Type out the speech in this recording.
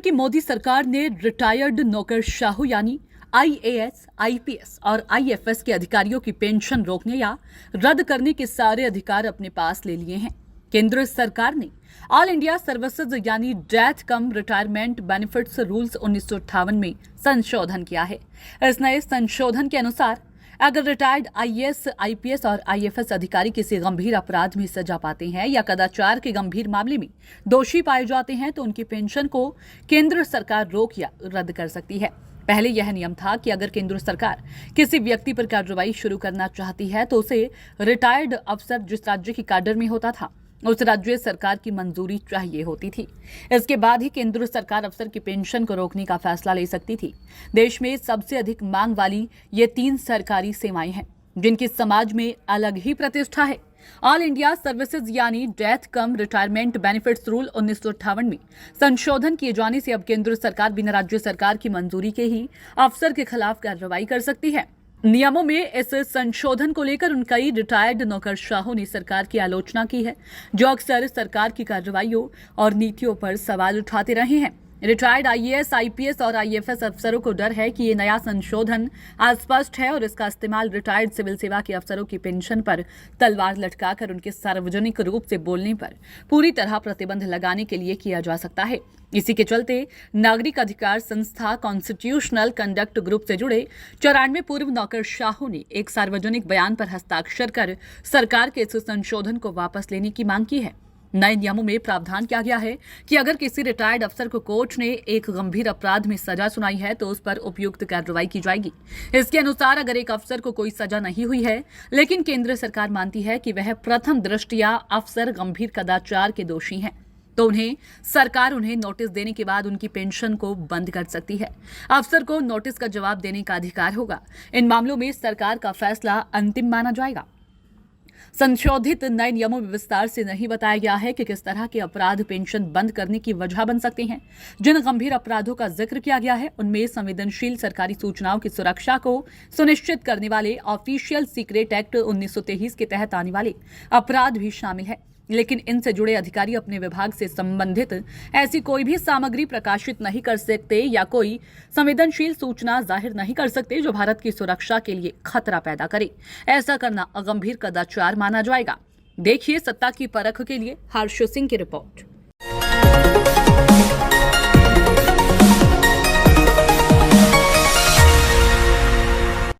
की मोदी सरकार ने रिटायर्ड नौकरशाहों यानी आईएएस, आईपीएस और आईएफएस के अधिकारियों की पेंशन रोकने या रद्द करने के सारे अधिकार अपने पास ले लिए हैं। केंद्र सरकार ने ऑल इंडिया सर्विसेज यानी डेथ कम रिटायरमेंट बेनिफिट्स रूल्स 1958 में संशोधन किया है। इस नए संशोधन के अनुसार अगर रिटायर्ड आईएएस, आईपीएस और आईएफएस अधिकारी किसी गंभीर अपराध में सजा पाते हैं या कदाचार के गंभीर मामले में दोषी पाए जाते हैं तो उनकी पेंशन को केंद्र सरकार रोक या रद्द कर सकती है। पहले यह नियम था कि अगर केंद्र सरकार किसी व्यक्ति पर कार्रवाई शुरू करना चाहती है तो उसे रिटायर्ड अफसर जिस राज्य की कैडर में होता था उस राज्य सरकार की मंजूरी चाहिए होती थी। इसके बाद ही केंद्र सरकार अफसर की पेंशन को रोकने का फैसला ले सकती थी। देश में सबसे अधिक मांग वाली ये 3 सरकारी सेवाएं हैं जिनकी समाज में अलग ही प्रतिष्ठा है। ऑल इंडिया सर्विसेज यानी डेथ कम रिटायरमेंट बेनिफिट्स रूल 1958 में संशोधन किए जाने से अब केंद्र सरकार बिना राज्य सरकार की मंजूरी के ही अफसर के खिलाफ कार्रवाई कर सकती है। नियमों में इस संशोधन को लेकर उन कई रिटायर्ड नौकरशाहों ने सरकार की आलोचना की है, जो अक्सर सरकार की कार्रवाइयों और नीतियों पर सवाल उठाते रहे हैं। रिटायर्ड आईएएस, आईपीएस और आईएफएस अफसरों को डर है कि ये नया संशोधन अस्पष्ट है और इसका इस्तेमाल रिटायर्ड सिविल सेवा के अफसरों की पेंशन पर तलवार लटकाकर उनके सार्वजनिक रूप से बोलने पर पूरी तरह प्रतिबंध लगाने के लिए किया जा सकता है। इसी के चलते नागरिक अधिकार संस्था कॉन्स्टिट्यूशनल कंडक्ट ग्रुप से जुड़े 94 पूर्व नौकरशाहों ने एक सार्वजनिक बयान पर हस्ताक्षर कर सरकार के इस संशोधन को वापस लेने की मांग की है। नए नियमों में प्रावधान किया गया है कि अगर किसी रिटायर्ड अफसर को कोर्ट ने एक गंभीर अपराध में सजा सुनाई है तो उस पर उपयुक्त कार्रवाई की जाएगी। इसके अनुसार अगर एक अफसर को कोई सजा नहीं हुई है लेकिन केंद्र सरकार मानती है कि वह प्रथम दृष्टया अफसर गंभीर कदाचार के दोषी हैं तो सरकार उन्हें नोटिस देने के बाद उनकी पेंशन को बंद कर सकती है। अफसर को नोटिस का जवाब देने का अधिकार होगा। इन मामलों में सरकार का फैसला अंतिम माना जाएगा। संशोधित नए नियमों में विस्तार से नहीं बताया गया है कि किस तरह के अपराध पेंशन बंद करने की वजह बन सकते हैं। जिन गंभीर अपराधों का जिक्र किया गया है उनमें संवेदनशील सरकारी सूचनाओं की सुरक्षा को सुनिश्चित करने वाले ऑफिशियल सीक्रेट एक्ट 1923 के तहत आने वाले अपराध भी शामिल है, लेकिन इनसे जुड़े अधिकारी अपने विभाग से संबंधित ऐसी कोई भी सामग्री प्रकाशित नहीं कर सकते या कोई संवेदनशील सूचना जाहिर नहीं कर सकते जो भारत की सुरक्षा के लिए खतरा पैदा करे। ऐसा करना गंभीर कदाचार माना जाएगा। देखिए सत्ता की परख के लिए हर्ष सिंह की रिपोर्ट।